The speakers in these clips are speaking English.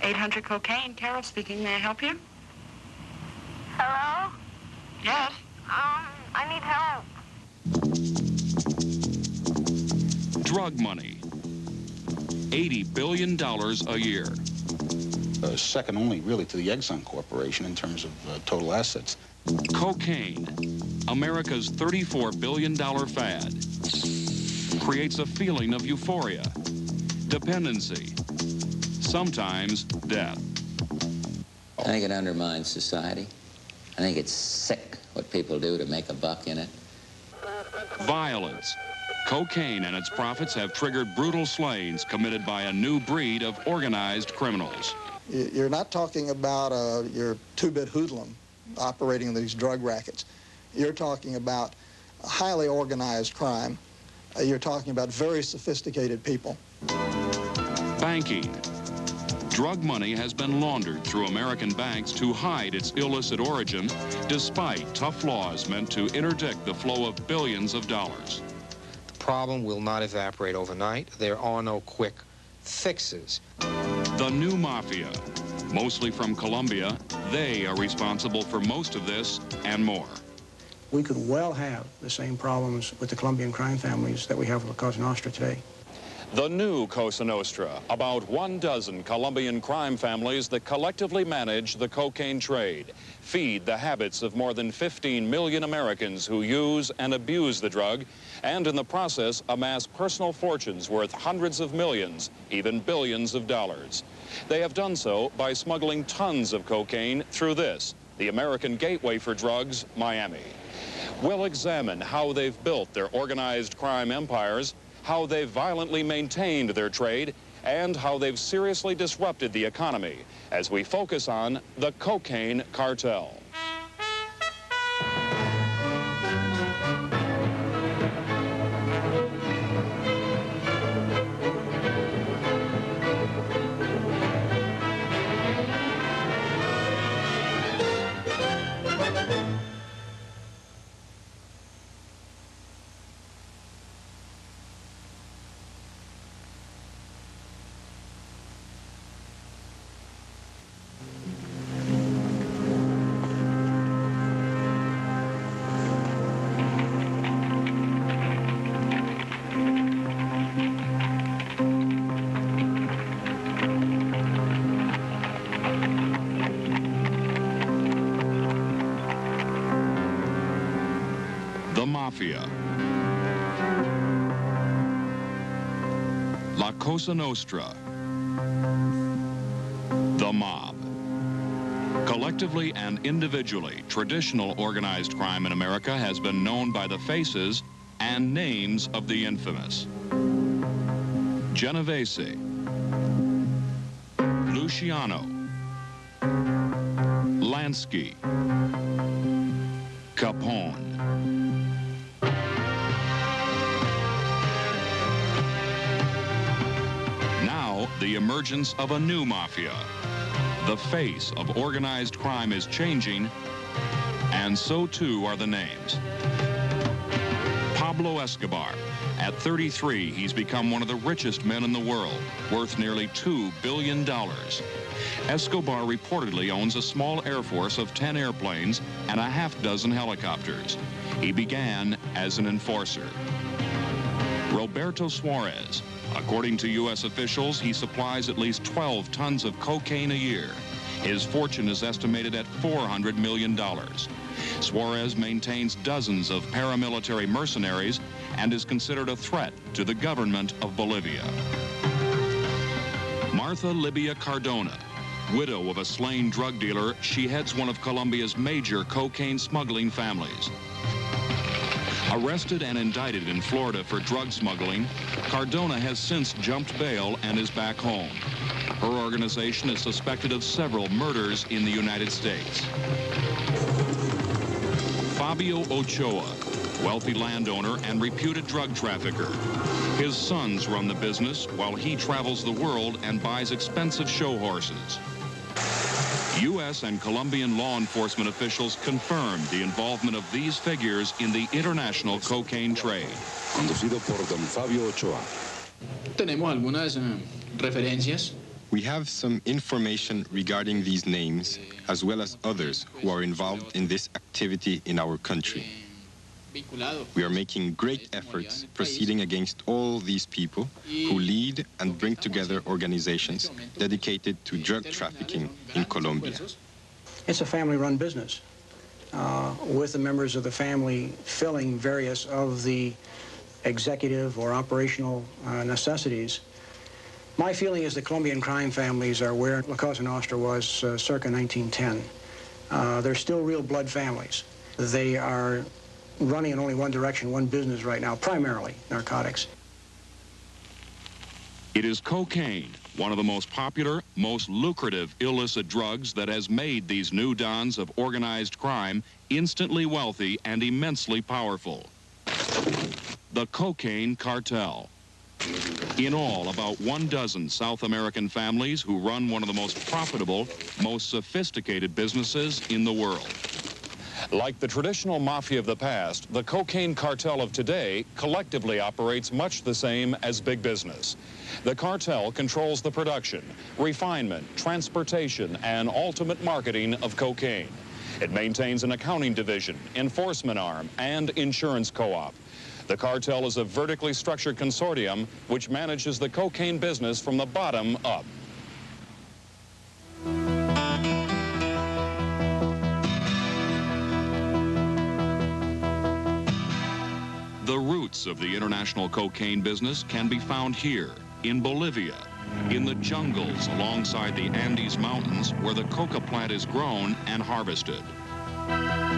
800 cocaine. Carol speaking. May I help you? Hello? Yes. I need help. Drug money. $80 billion a year. Second only, really, to the Exxon Corporation in terms of total assets. Cocaine, America's $34 billion fad, creates a feeling of euphoria, dependency, sometimes death. I think it undermines society. I think it's sick what people do to make a buck in it. Violence. Cocaine and its profits have triggered brutal slayings committed by a new breed of organized criminals. You're not talking about your two-bit hoodlum operating these drug rackets. You're talking about highly organized crime. You're talking about very sophisticated people. Banking. Drug money has been laundered through American banks to hide its illicit origin, despite tough laws meant to interdict the flow of billions of dollars. The problem will not evaporate overnight. There are no quick fixes. The new mafia, mostly from Colombia, they are responsible for most of this and more. We could well have the same problems with the Colombian crime families that we have with Cosa Nostra today. The new Cosa Nostra, about 12 Colombian crime families that collectively manage the cocaine trade, feed the habits of more than 15 million Americans who use and abuse the drug, and in the process amass personal fortunes worth hundreds of millions, even billions of dollars. They have done so by smuggling tons of cocaine through this, the American gateway for drugs, Miami. We'll examine how they've built their organized crime empires, how they've violently maintained their trade, and how they've seriously disrupted the economy as we focus on the cocaine cartel. The Mafia. La Cosa Nostra. The mob. Collectively and individually, traditional organized crime in America has been known by the faces and names of the infamous. Genovese. Luciano. Lansky. Capone. Now, the emergence of a new mafia. The face of organized crime is changing, and so too are the names. Pablo Escobar. At 33, he's become one of the richest men in the world, worth nearly $2 billion. Escobar reportedly owns a small air force of 10 airplanes and a half-dozen helicopters. He began as an enforcer. Roberto Suarez. According to U.S. officials, he supplies at least 12 tons of cocaine a year. His fortune is estimated at $400 million. Suarez maintains dozens of paramilitary mercenaries and is considered a threat to the government of Bolivia. Martha Libia Cardona. Widow of a slain drug dealer, she heads one of Colombia's major cocaine smuggling families. Arrested and indicted in Florida for drug smuggling, Cardona has since jumped bail and is back home. Her organization is suspected of several murders in the United States. Fabio Ochoa, wealthy landowner and reputed drug trafficker. His sons run the business while he travels the world and buys expensive show horses. U.S. and Colombian law enforcement officials confirmed the involvement of these figures in the international cocaine trade. Conducido por don Fabio Ochoa. Tenemos algunas referencias We have some information regarding these names, as well as others who are involved in this activity in our country. We are making great efforts proceeding against all these people who lead and bring together organizations dedicated to drug trafficking in Colombia. It's a family-run business, with the members of the family filling various of the executive or operational necessities. My feeling is the Colombian crime families are where La Cosa Nostra was circa 1910. They're still real blood families. They are running in only one direction, one business right now, primarily narcotics. It is cocaine, one of the most popular, most lucrative illicit drugs that has made these new dons of organized crime instantly wealthy and immensely powerful. The cocaine cartel. In all, about 12 South American families who run one of the most profitable, most sophisticated businesses in the world. Like the traditional mafia of the past, the cocaine cartel of today collectively operates much the same as big business. The cartel controls the production, refinement, transportation, and ultimate marketing of cocaine. It maintains an accounting division, enforcement arm, and insurance co-op. The cartel is a vertically structured consortium which manages the cocaine business from the bottom up. The roots of the international cocaine business can be found here, in Bolivia, in the jungles alongside the Andes Mountains where the coca plant is grown and harvested.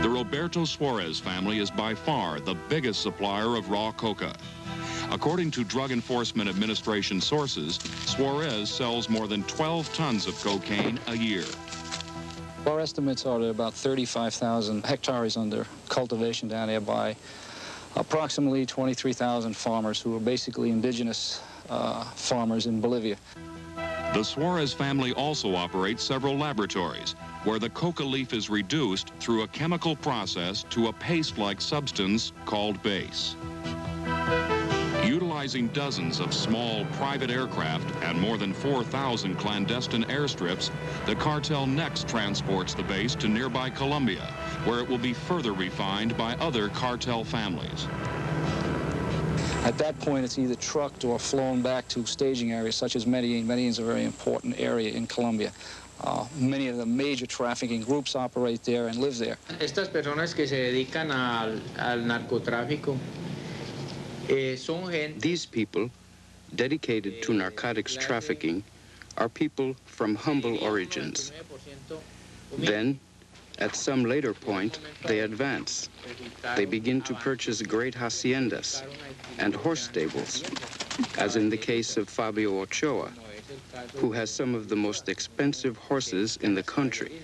The Roberto Suarez family is by far the biggest supplier of raw coca. According to Drug Enforcement Administration sources, Suarez sells more than 12 tons of cocaine a year. Our estimates are that about 35,000 hectares under cultivation down there by approximately 23,000 farmers who are basically indigenous farmers in Bolivia. The Suarez family also operates several laboratories where the coca leaf is reduced through a chemical process to a paste-like substance called base. Utilizing dozens of small private aircraft and more than 4,000 clandestine airstrips, the cartel next transports the base to nearby Colombia, where it will be further refined by other cartel families. At that point, it's either trucked or flown back to staging areas such as Medellin. Medellin is a very important area in Colombia. Many of the major trafficking groups operate there and live there. Estas personas que se dedican al narcotráfico These people, dedicated to narcotics trafficking, are people from humble origins. Then, at some later point, they advance. They begin to purchase great haciendas and horse stables, as in the case of Fabio Ochoa, who has some of the most expensive horses in the country.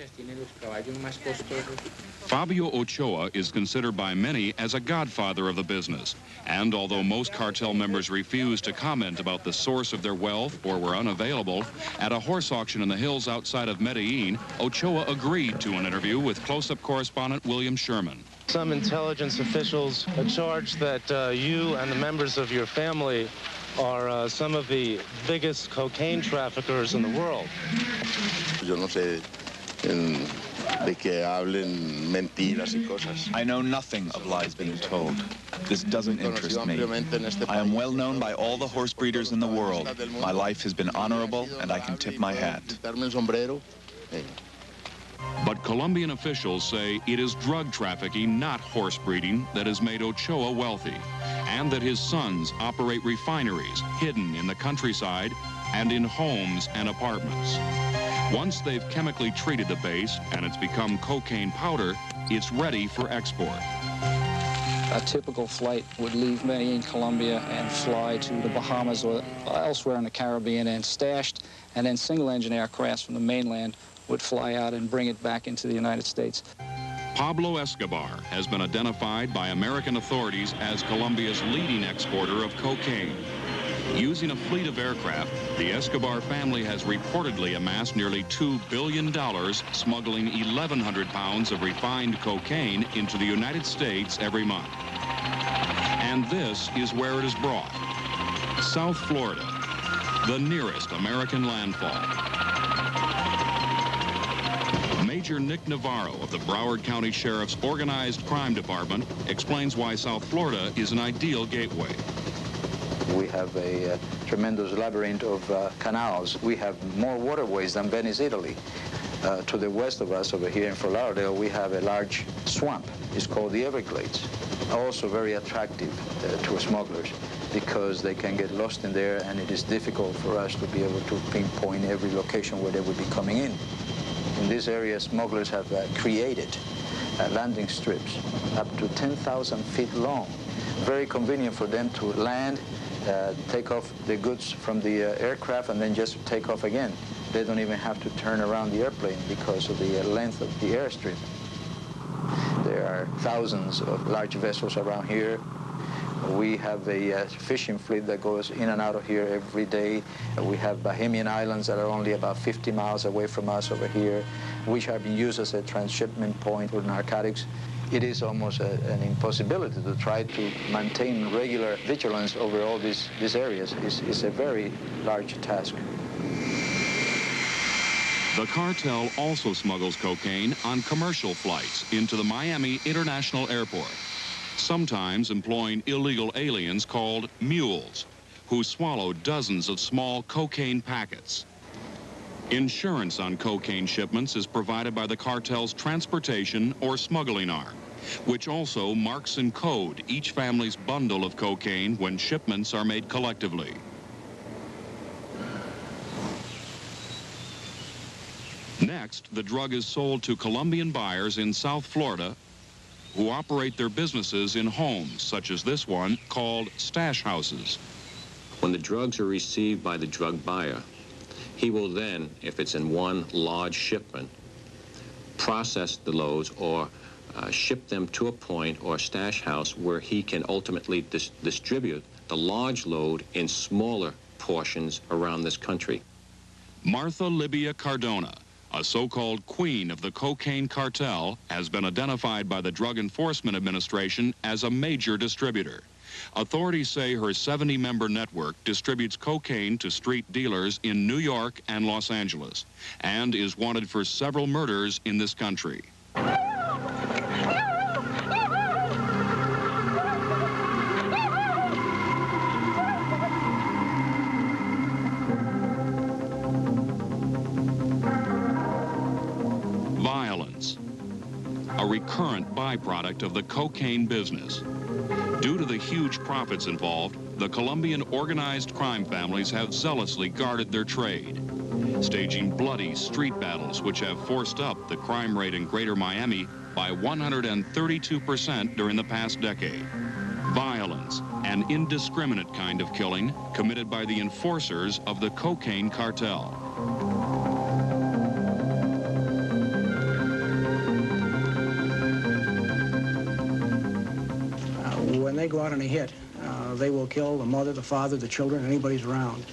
Fabio Ochoa is considered by many as a godfather of the business. And although most cartel members refuse to comment about the source of their wealth or were unavailable, at a horse auction in the hills outside of Medellin, Ochoa agreed to an interview with close-up correspondent William Sherman. Some intelligence officials charge that you and the members of your family are some of the biggest cocaine traffickers in the world. Yo no sé de que hablen mentiras y cosas. I know nothing of lies being told. This doesn't interest me. I am well known by all the horse breeders in the world. My life has been honorable, and I can tip my hat. But Colombian officials say it is drug trafficking, not horse breeding, that has made Ochoa wealthy, and that his sons operate refineries hidden in the countryside and in homes and apartments. Once they've chemically treated the base and it's become cocaine powder, it's ready for export. A typical flight would leave Medellin, Colombia, and fly to the Bahamas or elsewhere in the Caribbean and stashed, and then single-engine aircrafts from the mainland would fly out and bring it back into the United States. Pablo Escobar has been identified by American authorities as Colombia's leading exporter of cocaine. Using a fleet of aircraft, the Escobar family has reportedly amassed nearly $2 billion, smuggling 1,100 pounds of refined cocaine into the United States every month. And this is where it is brought. South Florida. the nearest American landfall. Major Nick Navarro of the Broward County Sheriff's Organized Crime Department explains why South Florida is an ideal gateway. We have a tremendous labyrinth of canals. We have more waterways than Venice, Italy. To the west of us, over here in Fort Lauderdale, we have a large swamp. It's called the Everglades. Also very attractive to smugglers because they can get lost in there, and it is difficult for us to be able to pinpoint every location where they would be coming in. In this area, smugglers have created landing strips up to 10,000 feet long. Very convenient for them to land, take off the goods from the aircraft, and then just take off again. They don't even have to turn around the airplane because of the length of the airstrip. There are thousands of large vessels around here. We have a fishing fleet that goes in and out of here every day. We have Bahamian Islands that are only about 50 miles away from us over here, which are being used as a transshipment point for narcotics. It is almost an impossibility to try to maintain regular vigilance over all these areas. It's a very large task. The cartel also smuggles cocaine on commercial flights into the Miami International Airport, sometimes employing illegal aliens called mules, who swallow dozens of small cocaine packets. Insurance on cocaine shipments is provided by the cartel's transportation or smuggling arm, which also marks and code each family's bundle of cocaine when shipments are made collectively. Next, the drug is sold to Colombian buyers in South Florida who operate their businesses in homes, such as this one, called stash houses. When the drugs are received by the drug buyer, he will then, if it's in one large shipment, process the loads or ship them to a point or stash house where he can ultimately distribute the large load in smaller portions around this country. Martha Libia Cardona, a so-called queen of the cocaine cartel, has been identified by the Drug Enforcement Administration as a major distributor. Authorities say her 70-member network distributes cocaine to street dealers in New York and Los Angeles and is wanted for several murders in this country. Violence, a recurrent byproduct of the cocaine business. Due to the huge profits involved, the Colombian organized crime families have zealously guarded their trade, staging bloody street battles which have forced up the crime rate in Greater Miami by 132% during the past decade. Violence, an indiscriminate kind of killing committed by the enforcers of the cocaine cartel. When they go out on a hit, they will kill the mother, the father, the children, anybody's around.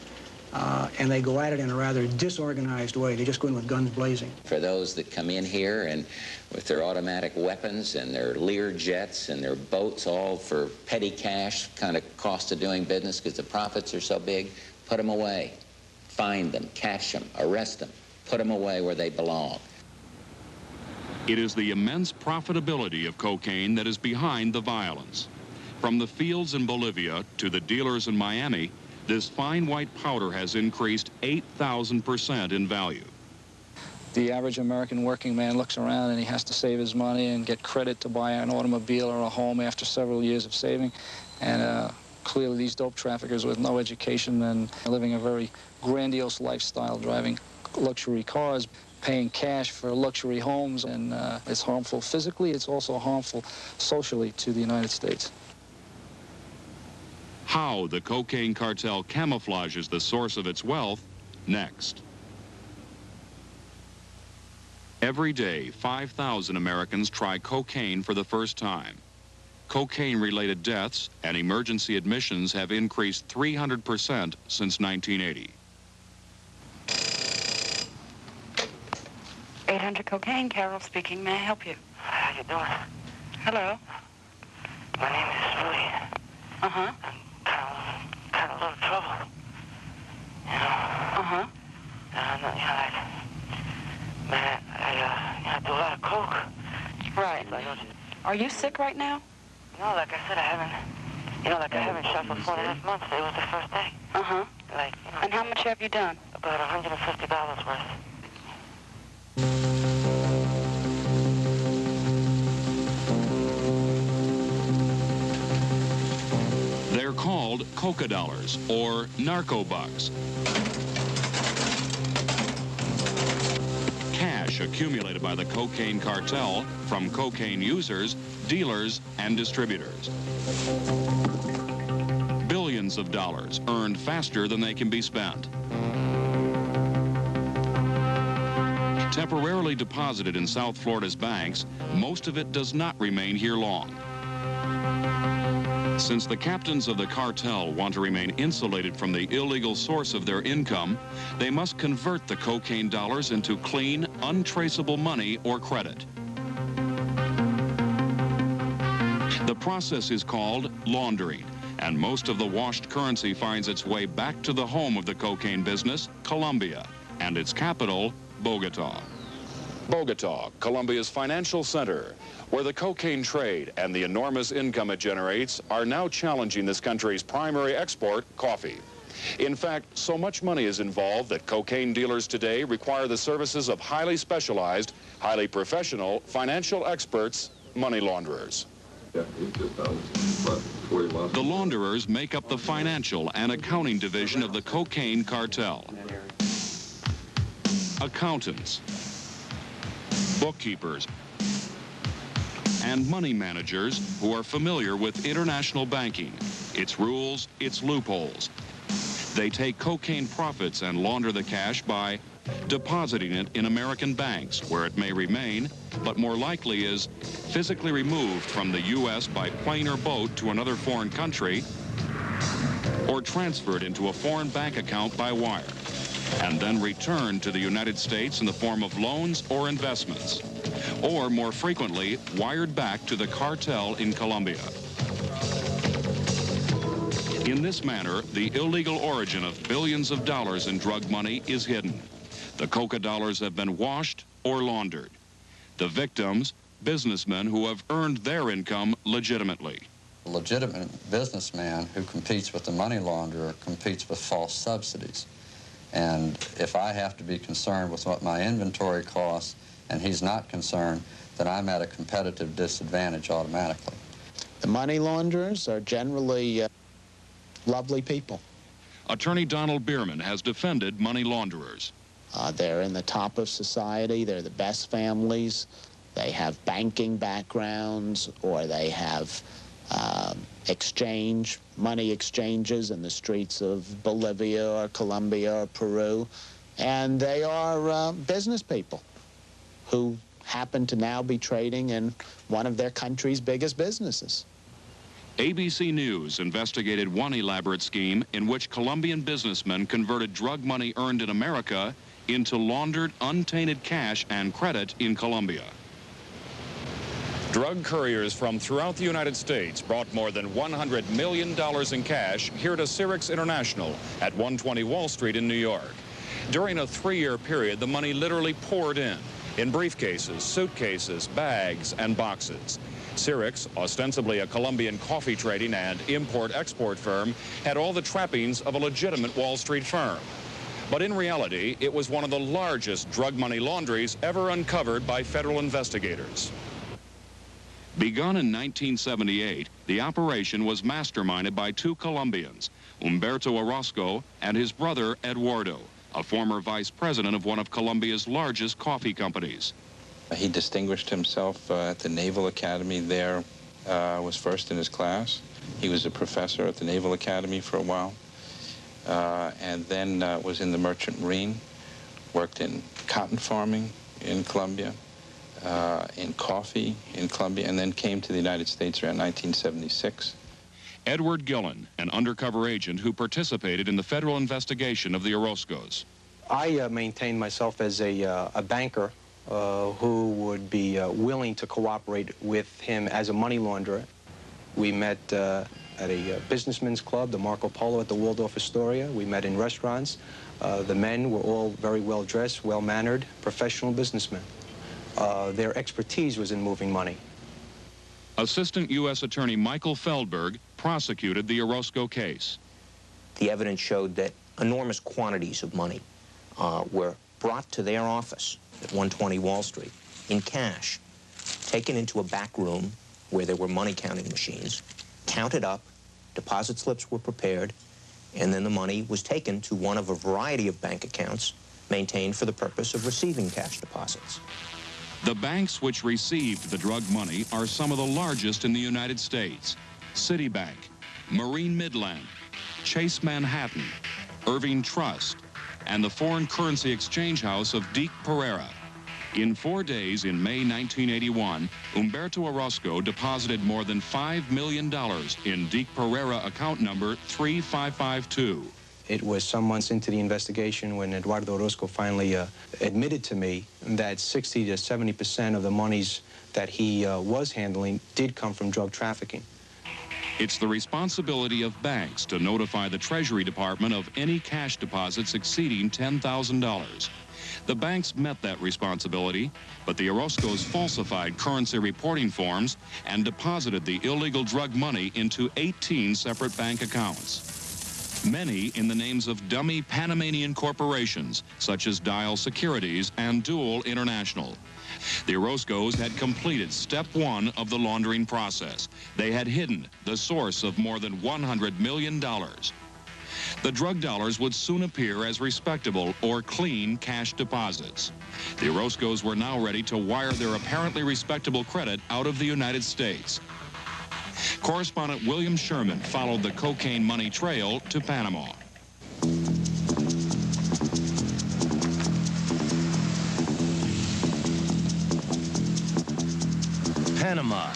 And they go at it in a rather disorganized way. They just go in with guns blazing. For those that come in here and with their automatic weapons and their Lear jets and their boats, all for petty cash, kind of cost of doing business because the profits are so big, put them away. Find them, catch them, arrest them, put them away where they belong. It is the immense profitability of cocaine that is behind the violence. From the fields in Bolivia to the dealers in Miami, this fine white powder has increased 8,000% in value. The average American working man looks around and he has to save his money and get credit to buy an automobile or a home after several years of saving. And clearly these dope traffickers with no education and living a very grandiose lifestyle, driving luxury cars, paying cash for luxury homes, and it's harmful physically, it's also harmful socially to the United States. How the cocaine cartel camouflages the source of its wealth, next. Every day, 5,000 Americans try cocaine for the first time. Cocaine-related deaths and emergency admissions have increased 300% since 1980. 800 cocaine, Carol speaking. May I help you? How you doing? Hello. My name is Louis. Uh-huh. Got a little trouble. You know, Uh-huh. Man, I do a lot of coke. Right. Are you sick right now? No, like I said, I haven't shot for 4.5 months. It was the first day. Uh-huh. And how much have you done? About $150 worth. They're called coca dollars, or narco bucks. Cash accumulated by the cocaine cartel from cocaine users, dealers, and distributors. Billions of dollars earned faster than they can be spent. Temporarily deposited in South Florida's banks, most of it does not remain here long. Since the captains of the cartel want to remain insulated from the illegal source of their income, they must convert the cocaine dollars into clean, untraceable money or credit. The process is called laundering, and most of the washed currency finds its way back to the home of the cocaine business, Colombia, and its capital, Bogota. Bogota, Colombia's financial center, where the cocaine trade and the enormous income it generates are now challenging this country's primary export, coffee. In fact, so much money is involved that cocaine dealers today require the services of highly specialized, highly professional financial experts, money launderers. The launderers make up the financial and accounting division of the cocaine cartel. Accountants, bookkeepers, and money managers who are familiar with international banking, its rules, its loopholes. They take cocaine profits and launder the cash by depositing it in American banks, where it may remain, but more likely is physically removed from the U.S. by plane or boat to another foreign country, or transferred into a foreign bank account by wire, and then returned to the United States in the form of loans or investments, or more frequently, wired back to the cartel in Colombia. In this manner, the illegal origin of billions of dollars in drug money is hidden. The coca dollars have been washed or laundered. The victims, businessmen who have earned their income legitimately. A legitimate businessman who competes with the money launderer competes with false subsidies. And if I have to be concerned with what my inventory costs and he's not concerned, then I'm at a competitive disadvantage automatically. The money launderers are generally lovely people. Attorney Donald Bierman has defended money launderers. They're in the top of society. They're the best families. They have banking backgrounds, or they have money exchanges in the streets of Bolivia or Colombia or Peru. And they are business people who happen to now be trading in one of their country's biggest businesses. ABC News investigated one elaborate scheme in which Colombian businessmen converted drug money earned in America into laundered, untainted cash and credit in Colombia. Drug couriers from throughout the United States brought more than $100 million in cash here to Cyrix International at 120 Wall Street in New York. During a 3-year period, the money literally poured in briefcases, suitcases, bags, and boxes. Cyrix, ostensibly a Colombian coffee trading and import-export firm, had all the trappings of a legitimate Wall Street firm. But in reality, it was one of the largest drug money laundries ever uncovered by federal investigators. Begun in 1978, the operation was masterminded by 2 Colombians, Humberto Orozco and his brother Eduardo, a former vice president of one of Colombia's largest coffee companies. He distinguished himself at the Naval Academy there, was first in his class. He was a professor at the Naval Academy for a while, and then was in the Merchant Marine, worked in cotton farming in Colombia, in coffee in Colombia, and then came to the United States around 1976. Edward Gillen, an undercover agent who participated in the federal investigation of the Orozcos. I maintained myself as a banker who would be willing to cooperate with him as a money launderer. We met at a businessmen's club, the Marco Polo at the Waldorf Astoria. We met in restaurants. The men were all very well dressed, well mannered, professional businessmen. Their expertise was in moving money. Assistant U.S. Attorney Michael Feldberg prosecuted the Orozco case. The evidence showed that enormous quantities of money were brought to their office at 120 Wall Street in cash, taken into a back room where there were money counting machines, counted up, deposit slips were prepared, and then the money was taken to one of a variety of bank accounts maintained for the purpose of receiving cash deposits. The banks which received the drug money are some of the largest in the United States: Citibank, Marine Midland, Chase Manhattan, Irving Trust, and the foreign currency exchange house of Dick Pereira. In 4 days in May 1981, Humberto Orozco deposited more than $5 million in Dick Pereira account number 3552. It was some months into the investigation when Eduardo Orozco finally admitted to me that 60 to 70% of the monies that he was handling did come from drug trafficking. It's the responsibility of banks to notify the Treasury Department of any cash deposits exceeding $10,000. The banks met that responsibility, but the Orozcos falsified currency reporting forms and deposited the illegal drug money into 18 separate bank accounts. Many in the names of dummy Panamanian corporations, such as Dial Securities and Dual International. The Orozcos had completed step one of the laundering process. They had hidden the source of more than $100 million. The drug dollars would soon appear as respectable or clean cash deposits. The Orozcos were now ready to wire their apparently respectable credit out of the United States. Correspondent William Sherman followed the cocaine money trail to Panama. Panama,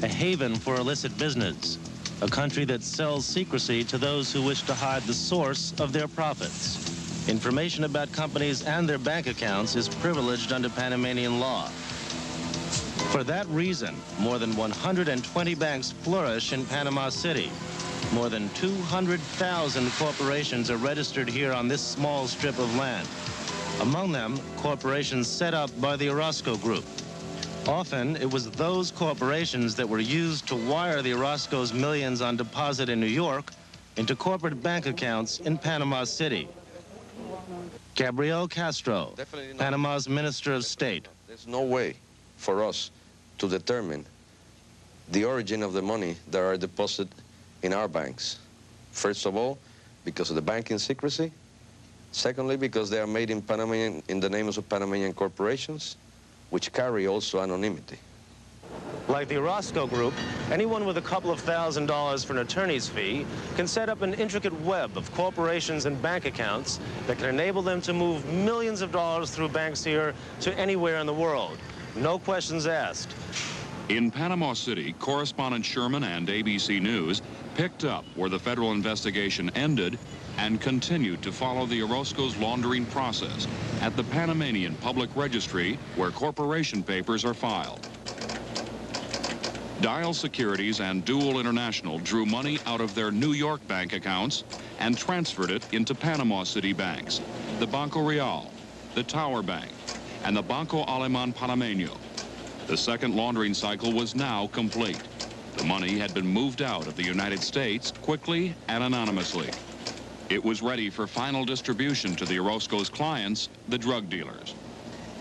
a haven for illicit business, a country that sells secrecy to those who wish to hide the source of their profits. Information about companies and their bank accounts is privileged under Panamanian law. For that reason, more than 120 banks flourish in Panama City. More than 200,000 corporations are registered here on this small strip of land. Among them, corporations set up by the Orozco Group. Often, it was those corporations that were used to wire the Orozco's millions on deposit in New York into corporate bank accounts in Panama City. Gabriel Castro, Panama's Minister of State. There's no way for us to determine the origin of the money that are deposited in our banks. First of all, because of the banking secrecy. Secondly, because they are made in the names of Panamanian corporations, which carry also anonymity. Like the Orozco Group, anyone with a couple of $1,000s for an attorney's fee can set up an intricate web of corporations and bank accounts that can enable them to move millions of dollars through banks here to anywhere in the world. No questions asked. In Panama City, correspondent Sherman and ABC News picked up where the federal investigation ended and continued to follow the Orozco's laundering process at the Panamanian Public Registry, where corporation papers are filed. Dial Securities and Dual International drew money out of their New York bank accounts and transferred it into Panama City banks, the Banco Real, the Tower Bank, and the Banco Aleman Panameño. The second laundering cycle was now complete. The money had been moved out of the United States quickly and anonymously. It was ready for final distribution to the Orozco's clients, the drug dealers.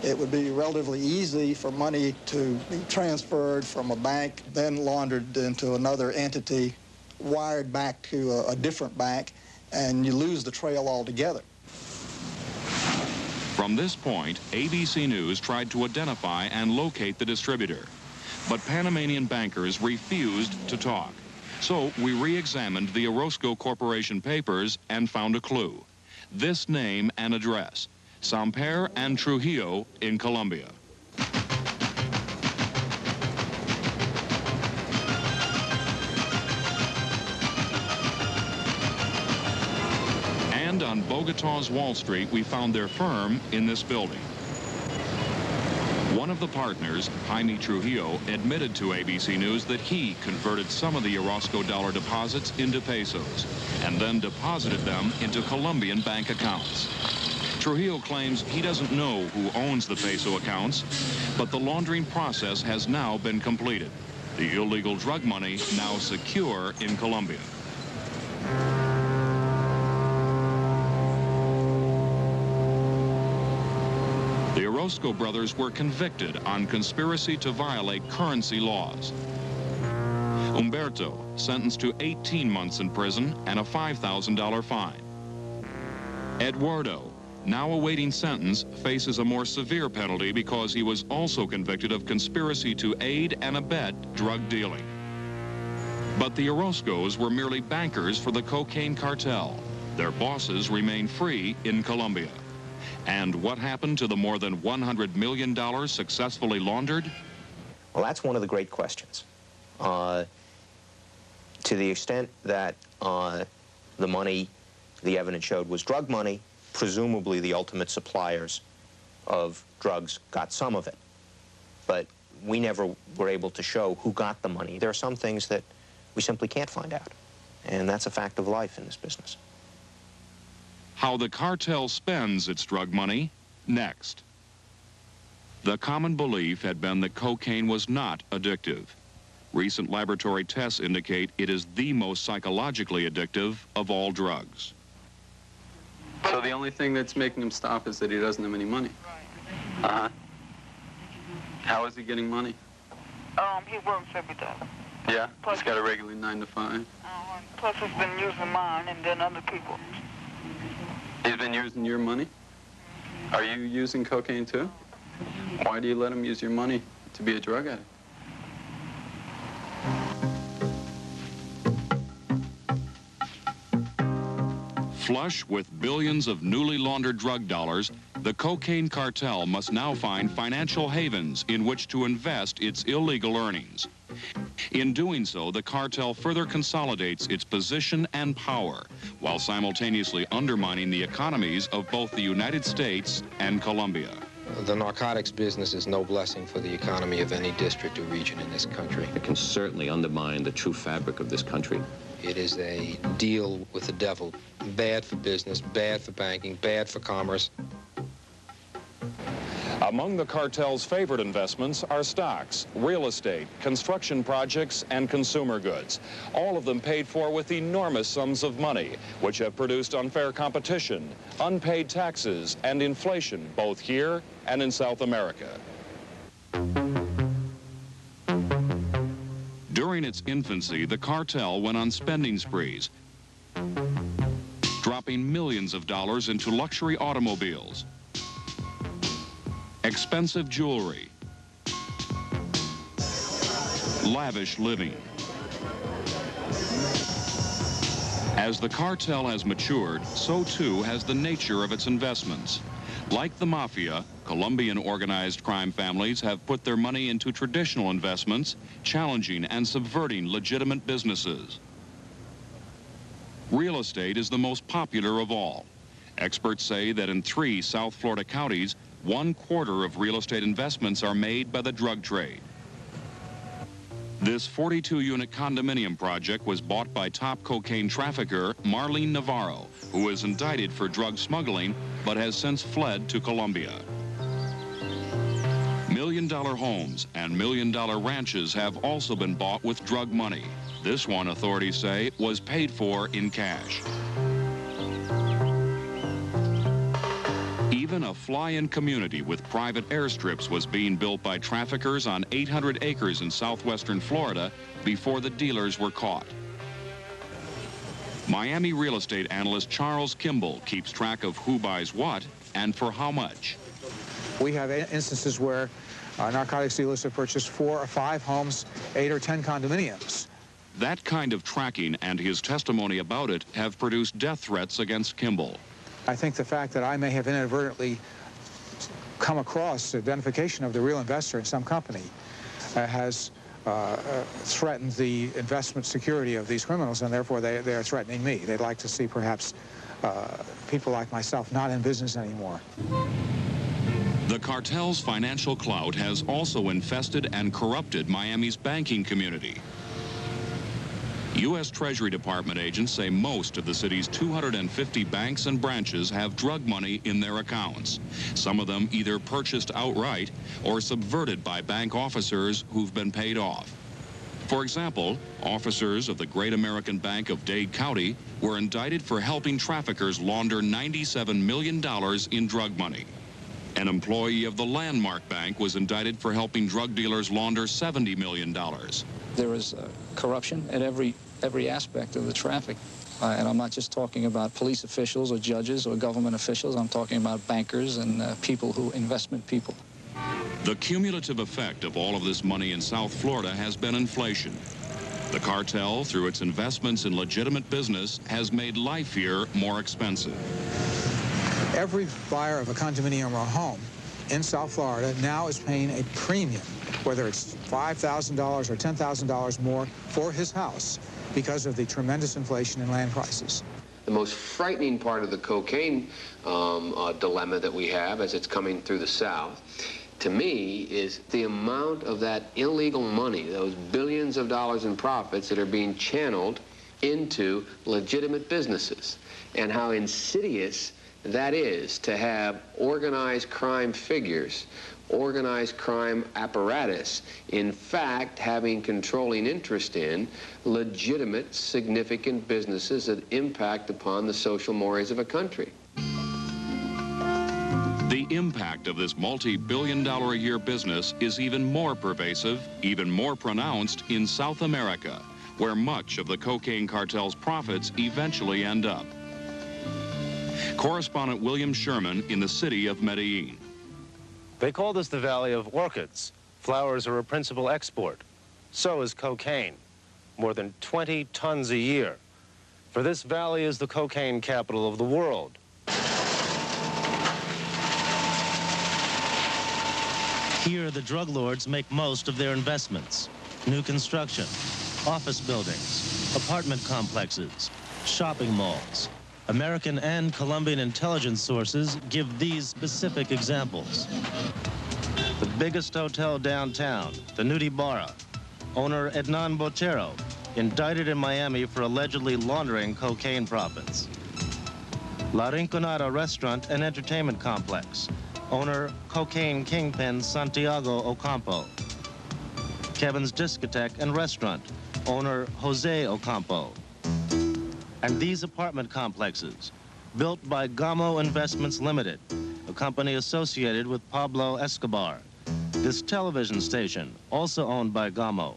It would be relatively easy for money to be transferred from a bank, then laundered into another entity, wired back to a different bank, and you lose the trail altogether. From this point, ABC News tried to identify and locate the distributor, but Panamanian bankers refused to talk. So we re-examined the Orozco Corporation papers and found a clue. This name and address, Samper and Trujillo in Colombia. And on Bogota's Wall Street, we found their firm in this building. One of the partners, Jaime Trujillo, admitted to ABC News that he converted some of the Orozco dollar deposits into pesos and then deposited them into Colombian bank accounts. Trujillo claims he doesn't know who owns the peso accounts, but the laundering process has now been completed. The illegal drug money now secure in Colombia. The Orozco brothers were convicted on conspiracy to violate currency laws. Humberto sentenced to 18 months in prison and a $5,000 fine. Eduardo, now awaiting sentence, faces a more severe penalty because he was also convicted of conspiracy to aid and abet drug dealing. But the Orozcos were merely bankers for the cocaine cartel. Their bosses remain free in Colombia. And what happened to the more than $100 million successfully laundered? Well, that's one of the great questions. To the extent that the money, the evidence showed, was drug money, presumably the ultimate suppliers of drugs got some of it. But we never were able to show who got the money. There are some things that we simply can't find out. And that's a fact of life in this business. How the cartel spends its drug money, next. The common belief had been that cocaine was not addictive. Recent laboratory tests indicate it is the most psychologically addictive of all drugs. So the only thing that's making him stop is that he doesn't have any money? Uh-huh. How is he getting money? He works every day. Yeah? He's got a regular 9 to 5. Plus he's been using mine and then other people. He's been using your money? Are you using cocaine too? Why do you let him use your money to be a drug addict? Flush with billions of newly laundered drug dollars, the cocaine cartel must now find financial havens in which to invest its illegal earnings. In doing so, the cartel further consolidates its position and power, while simultaneously undermining the economies of both the United States and Colombia. The narcotics business is no blessing for the economy of any district or region in this country. It can certainly undermine the true fabric of this country. It is a deal with the devil. Bad for business, bad for banking, bad for commerce. Among the cartel's favorite investments are stocks, real estate, construction projects, and consumer goods, all of them paid for with enormous sums of money, which have produced unfair competition, unpaid taxes, and inflation both here and in South America. During its infancy, the cartel went on spending sprees, dropping millions of dollars into luxury automobiles, expensive jewelry, lavish living. As the cartel has matured, so too has the nature of its investments. Like the mafia, Colombian organized crime families have put their money into traditional investments, challenging and subverting legitimate businesses. Real estate is the most popular of all. Experts say that in 3 South Florida counties, 1/4 of real estate investments are made by the drug trade. This 42-unit condominium project was bought by top cocaine trafficker Marlene Navarro, who is indicted for drug smuggling but has since fled to Colombia. Million-dollar homes and million-dollar ranches have also been bought with drug money. This one, authorities say, was paid for in cash. Even a fly-in community with private airstrips was being built by traffickers on 800 acres in southwestern Florida before the dealers were caught. Miami real estate analyst Charles Kimball keeps track of who buys what and for how much. We have instances where narcotics dealers have purchased 4 or 5 homes, 8 or 10 condominiums. That kind of tracking and his testimony about it have produced death threats against Kimball. I think the fact that I may have inadvertently come across identification of the real investor in some company has threatened the investment security of these criminals, and therefore they are threatening me. They'd like to see perhaps people like myself not in business anymore. The cartel's financial clout has also infested and corrupted Miami's banking community. U.S. Treasury Department agents say most of the city's 250 banks and branches have drug money in their accounts. Some of them either purchased outright or subverted by bank officers who've been paid off. For example, officers of the Great American Bank of Dade County were indicted for helping traffickers launder $97 million in drug money. An employee of the Landmark Bank was indicted for helping drug dealers launder $70 million. There is corruption at every aspect of the traffic. And I'm not just talking about police officials or judges or government officials. I'm talking about bankers and investment people. The cumulative effect of all of this money in South Florida has been inflation. The cartel, through its investments in legitimate business, has made life here more expensive. Every buyer of a condominium or a home in South Florida now is paying a premium, whether it's $5,000 or $10,000 more for his house because of the tremendous inflation in land prices. The most frightening part of the cocaine dilemma that we have as it's coming through the South, to me, is the amount of that illegal money, those billions of dollars in profits that are being channeled into legitimate businesses, and how insidious that is to have organized crime figures, organized crime apparatus, in fact, having controlling interest in legitimate, significant businesses that impact upon the social mores of a country. The impact of this multi-billion-dollar-a-year business is even more pervasive, even more pronounced in South America, where much of the cocaine cartel's profits eventually end up. Correspondent William Sherman in the city of Medellin. They call this the Valley of Orchids. Flowers are a principal export. So is cocaine, more than 20 tons a year. For this valley is the cocaine capital of the world. Here, the drug lords make most of their investments. New construction, office buildings, apartment complexes, shopping malls. American and Colombian intelligence sources give these specific examples. The biggest hotel downtown, the Nudibara. Owner Ednan Botero, indicted in Miami for allegedly laundering cocaine profits. La Rinconada restaurant and entertainment complex. Owner cocaine kingpin Santiago Ocampo. Kevin's Discotheque and restaurant. Owner Jose Ocampo. And these apartment complexes, built by Gamo Investments Limited, a company associated with Pablo Escobar. This television station, also owned by Gamo.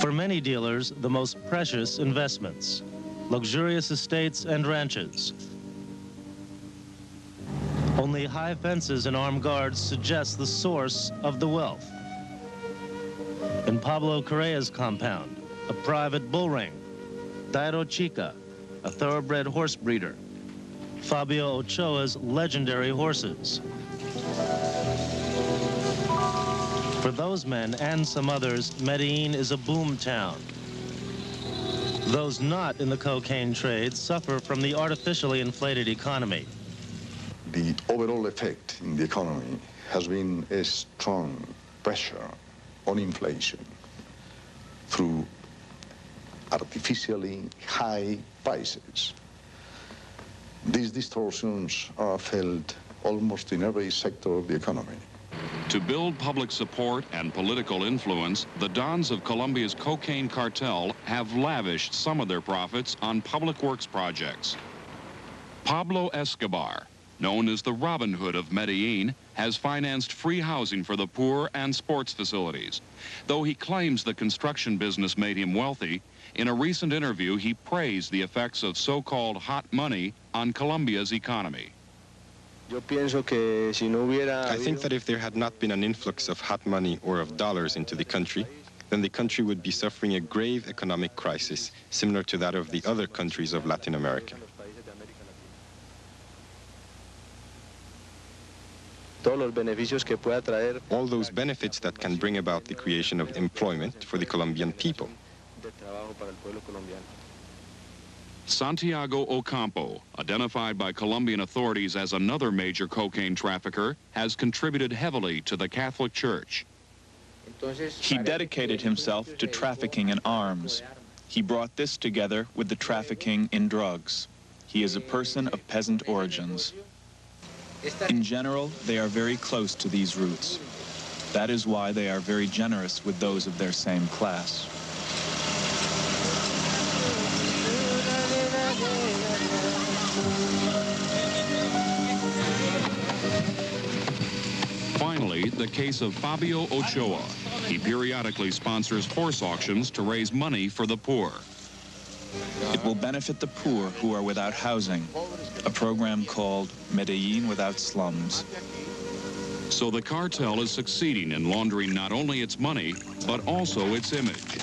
For many dealers, the most precious investments, luxurious estates and ranches. Only high fences and armed guards suggest the source of the wealth. In Pablo Correa's compound, a private bull ring. Dairo Chica, a thoroughbred horse breeder. Fabio Ochoa's legendary horses. For those men and some others, Medellin is a boom town. Those not in the cocaine trade suffer from the artificially inflated economy. The overall effect in the economy has been a strong pressure on inflation through artificially high prices. These distortions are felt almost in every sector of the economy. To build public support and political influence, the dons of Colombia's cocaine cartel have lavished some of their profits on public works projects. Pablo Escobar, known as the Robin Hood of Medellin, has financed free housing for the poor and sports facilities. Though he claims the construction business made him wealthy, in a recent interview he praised the effects of so-called hot money on Colombia's economy. I think that if there had not been an influx of hot money or of dollars into the country, then the country would be suffering a grave economic crisis, similar to that of the other countries of Latin America. All those benefits that can bring about the creation of employment for the Colombian people. Santiago Ocampo, identified by Colombian authorities as another major cocaine trafficker, has contributed heavily to the Catholic Church. He dedicated himself to trafficking in arms. He brought this together with the trafficking in drugs. He is a person of peasant origins. In general, they are very close to these roots. That is why they are very generous with those of their same class. Finally, the case of Fabio Ochoa. He periodically sponsors horse auctions to raise money for the poor. It will benefit the poor who are without housing, a program called Medellin Without Slums. So the cartel is succeeding in laundering not only its money, but also its image,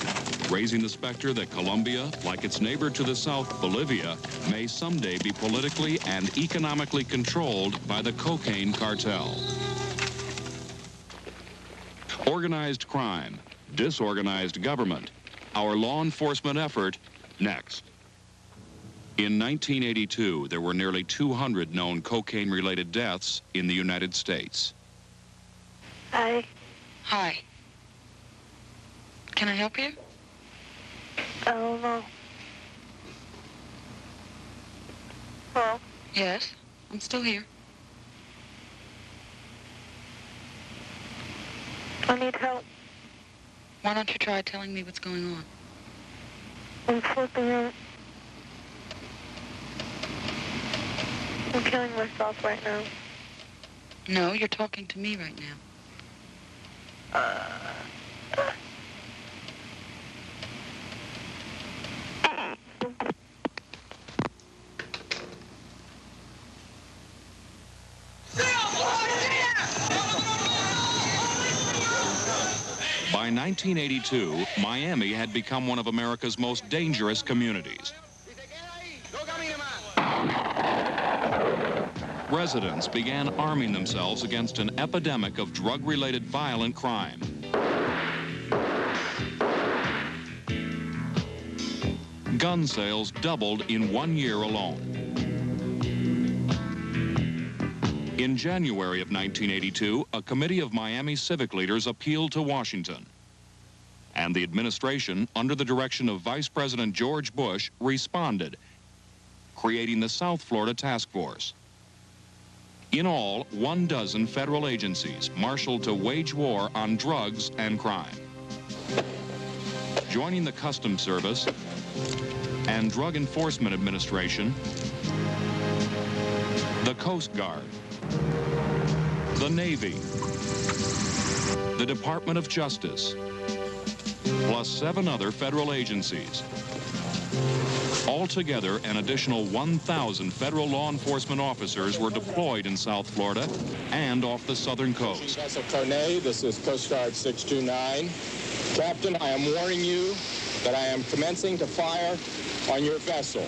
raising the specter that Colombia, like its neighbor to the south, Bolivia, may someday be politically and economically controlled by the cocaine cartel. Organized crime, disorganized government, our law enforcement effort, next. In 1982, there were nearly 200 known cocaine-related deaths in the United States. Hi. Hi. Can I help you? I don't know. Hello? Yes, I'm still here. I need help. Why don't you try telling me what's going on? I'm flipping out. I'm killing myself right now. No, you're talking to me right now. By 1982, Miami had become one of America's most dangerous communities. Residents began arming themselves against an epidemic of drug-related violent crime. Gun sales doubled in 1 year alone. In January of 1982, a committee of Miami civic leaders appealed to Washington. And the administration, under the direction of Vice President George Bush, responded, creating the South Florida Task Force. In all, 12 federal agencies marshaled to wage war on drugs and crime. Joining the Customs Service and Drug Enforcement Administration, the Coast Guard, the Navy, the Department of Justice, plus 7 other federal agencies. Altogether, an additional 1,000 federal law enforcement officers were deployed in South Florida and off the southern coast. Vessel Carnet, this is Coast Guard 629. Captain, I am warning you that I am commencing to fire on your vessel.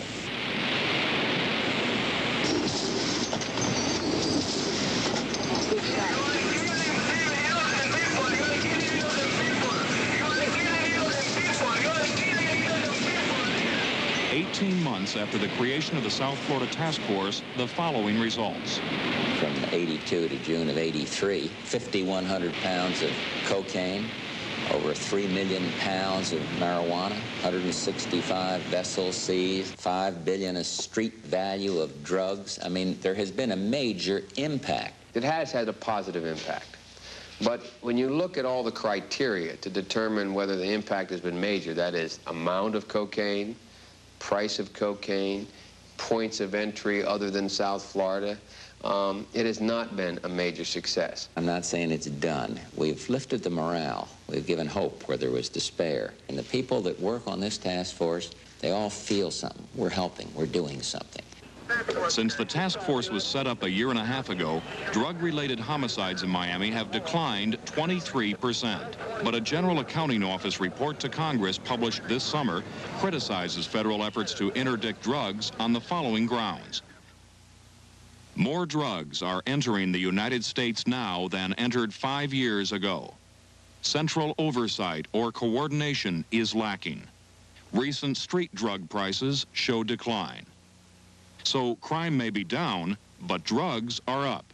Months after the creation of the South Florida Task Force, the following results. From 82 to June of 83, 5,100 pounds of cocaine, over 3 million pounds of marijuana, 165 vessels seized, $5 billion of street value of drugs. I mean, there has been a major impact. It has had a positive impact. But when you look at all the criteria to determine whether the impact has been major, that is amount of cocaine, price of cocaine, points of entry other than South Florida, it has not been a major success. I'm not saying it's done. We've lifted the morale. We've given hope where there was despair. And the people that work on this task force, they all feel something. We're helping. We're doing something. Since the task force was set up a year and a half ago, drug-related homicides in Miami have declined 23%. But a General Accounting Office report to Congress published this summer criticizes federal efforts to interdict drugs on the following grounds. More drugs are entering the United States now than entered 5 years ago. Central oversight or coordination is lacking. Recent street drug prices show decline. So crime may be down, but drugs are up.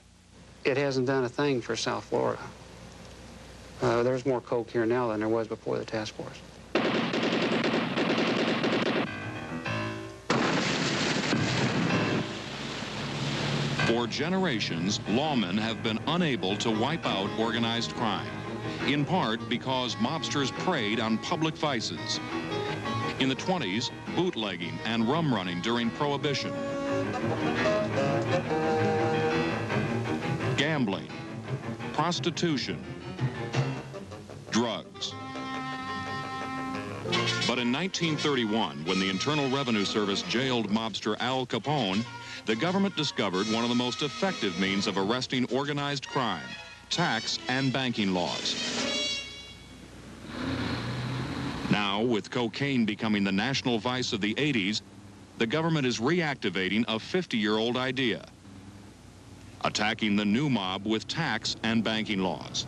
It hasn't done a thing for South Florida. There's more coke here now than there was before the task force. For generations, lawmen have been unable to wipe out organized crime, in part because mobsters preyed on public vices. In the 20s, bootlegging and rum running during Prohibition, gambling, prostitution, drugs. But in 1931, when the Internal Revenue Service jailed mobster Al Capone, the government discovered one of the most effective means of arresting organized crime: tax and banking laws. Now, with cocaine becoming the national vice of the 80s, the government is reactivating a 50-year-old idea: attacking the new mob with tax and banking laws.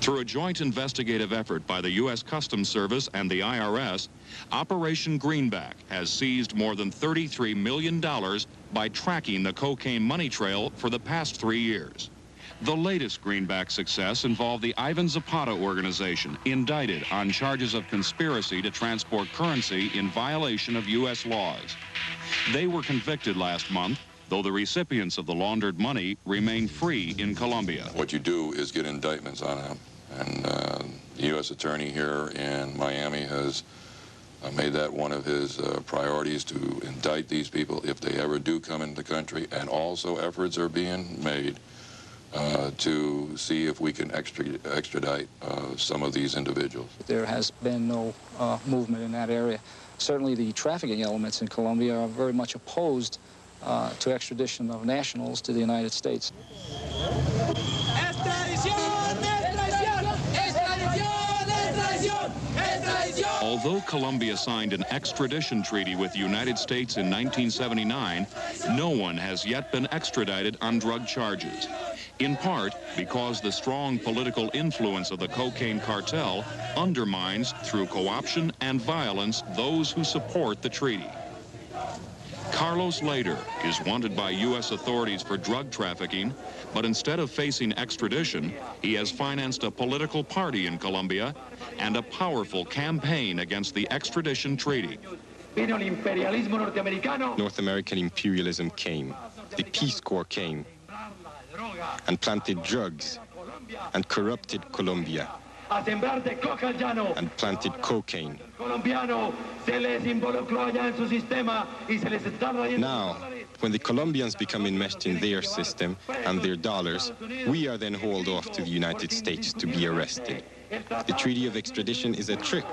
Through a joint investigative effort by the U.S. Customs Service and the IRS, Operation Greenback has seized more than $33 million by tracking the cocaine money trail for the past 3 years. The latest Greenback success involved the Ivan Zapata organization, indicted on charges of conspiracy to transport currency in violation of U.S. laws. They were convicted last month, though the recipients of the laundered money remain free in Colombia. What you do is get indictments on them, and the U.S. attorney here in Miami has made that one of his priorities, to indict these people if they ever do come into the country, and also efforts are being made to see if we can extradite some of these individuals. There has been no movement in that area. Certainly the trafficking elements in Colombia are very much opposed to extradition of nationals to the United States. Although Colombia signed an extradition treaty with the United States in 1979, no one has yet been extradited on drug charges, in part because the strong political influence of the cocaine cartel undermines, through co-option and violence, those who support the treaty. Carlos Lader is wanted by U.S. authorities for drug trafficking, but instead of facing extradition, he has financed a political party in Colombia and a powerful campaign against the extradition treaty. North American imperialism came, the Peace Corps came, and planted drugs, and corrupted Colombia, and planted cocaine. Now, when the Colombians become enmeshed in their system and their dollars, we are then hauled off to the United States to be arrested. The treaty of extradition is a trick.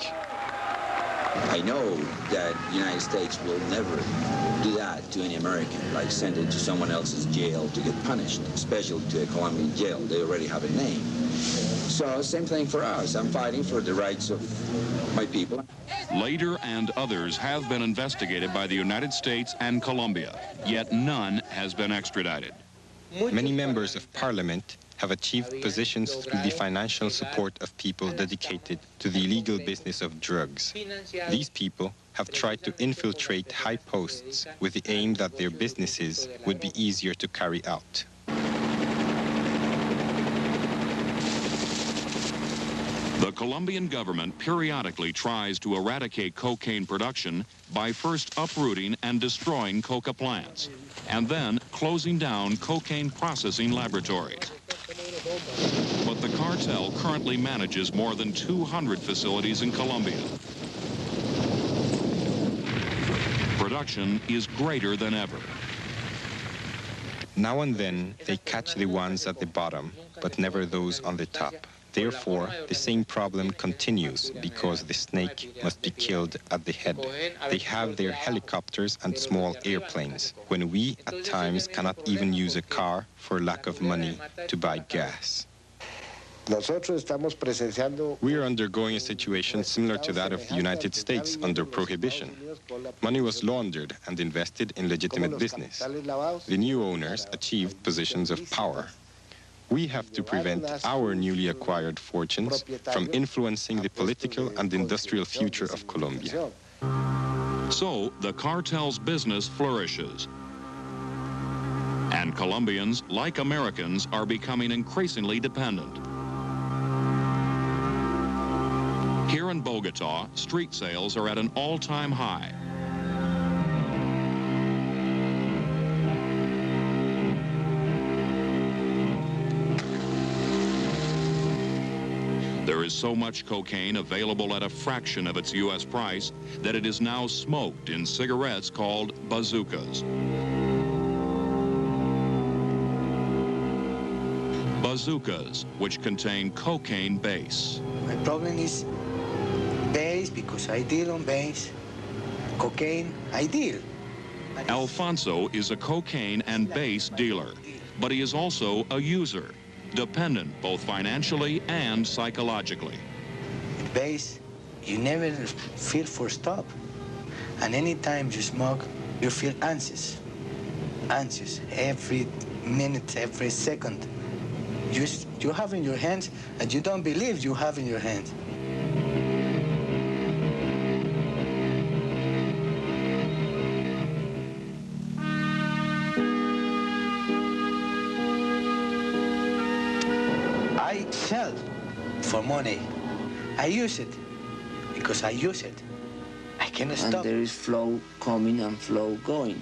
I know that the United States will never do that to any American, like send it to someone else's jail to get punished, especially to a Colombian jail. They already have a name. So, same thing for us. I'm fighting for the rights of my people. Lader and others have been investigated by the United States and Colombia, yet none has been extradited. Many members of parliament have achieved positions through the financial support of people dedicated to the illegal business of drugs. These people have tried to infiltrate high posts with the aim that their businesses would be easier to carry out. The Colombian government periodically tries to eradicate cocaine production by first uprooting and destroying coca plants, and then closing down cocaine processing laboratories. But the cartel currently manages more than 200 facilities in Colombia. Production is greater than ever. Now and then, they catch the ones at the bottom, but never those on the top. Therefore, the same problem continues because the snake must be killed at the head. They have their helicopters and small airplanes, when we, at times, cannot even use a car for lack of money to buy gas. We are undergoing a situation similar to that of the United States under Prohibition. Money was laundered and invested in legitimate business. The new owners achieved positions of power. We have to prevent our newly acquired fortunes from influencing the political and industrial future of Colombia. So the cartel's business flourishes. And Colombians, like Americans, are becoming increasingly dependent. Here in Bogota, street sales are at an all-time high. There is so much cocaine available at a fraction of its U.S. price that it is now smoked in cigarettes called bazookas. Bazookas, which contain cocaine base. My problem is base because I deal on base. Cocaine, I deal. Alfonso is a cocaine and base dealer, but he is also a user, dependent both financially and psychologically. With base, you never feel for stop. And anytime you smoke, you feel anxious. Anxious every minute, every second. You have in your hands, and you don't believe you have in your hands. I sell for money. I use it because I use it. I cannot stop. And there is flow coming and flow going.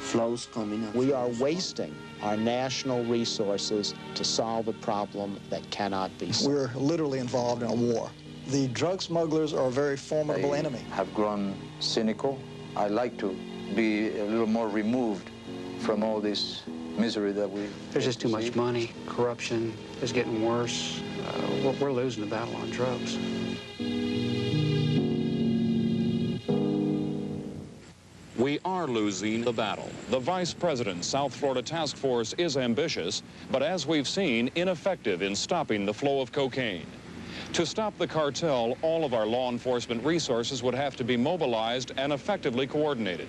Flows coming and we are wasting our national resources to solve a problem that cannot be solved. We're literally involved in a war. The drug smugglers are a very formidable enemy. Have grown cynical. I like to be a little more removed from all this misery that we... There's just too much money. Corruption is getting worse. We're losing the battle on drugs. We are losing the battle. The Vice President's South Florida Task Force is ambitious, but as we've seen, ineffective in stopping the flow of cocaine. To stop the cartel, all of our law enforcement resources would have to be mobilized and effectively coordinated.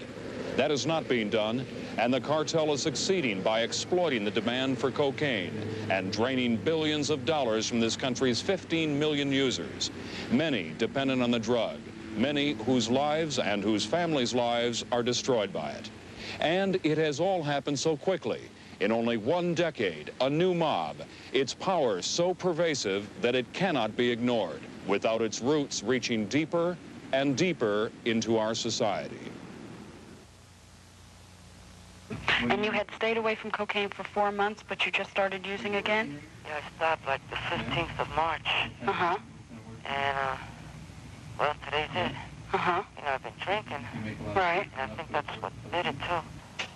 That is not being done, and the cartel is succeeding by exploiting the demand for cocaine and draining billions of dollars from this country's 15 million users, many dependent on the drug, many whose lives and whose families' lives are destroyed by it. And it has all happened so quickly. In only 1 decade, a new mob, its power so pervasive that it cannot be ignored, without its roots reaching deeper and deeper into our society. And you had stayed away from cocaine for 4 months, but you just started using again? Yeah, I stopped like the 15th of March. Uh-huh. And, well, today's it. Uh-huh. You know, I've been drinking. Right. And I think that's what did it, too.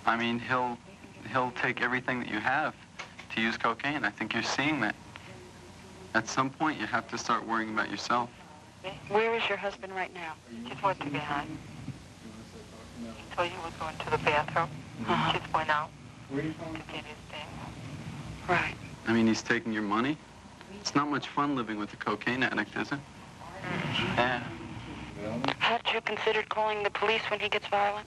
I mean, he'll take everything that you have to use cocaine. I think you're seeing that. At some point, you have to start worrying about yourself. Where is your husband right now? She's working behind. He told you he was going to the bathroom. Uh-huh. Just went out to get his thing. Right. I mean, he's taking your money. It's not much fun living with a cocaine addict, is it? Yeah. Had you considered calling the police when he gets violent?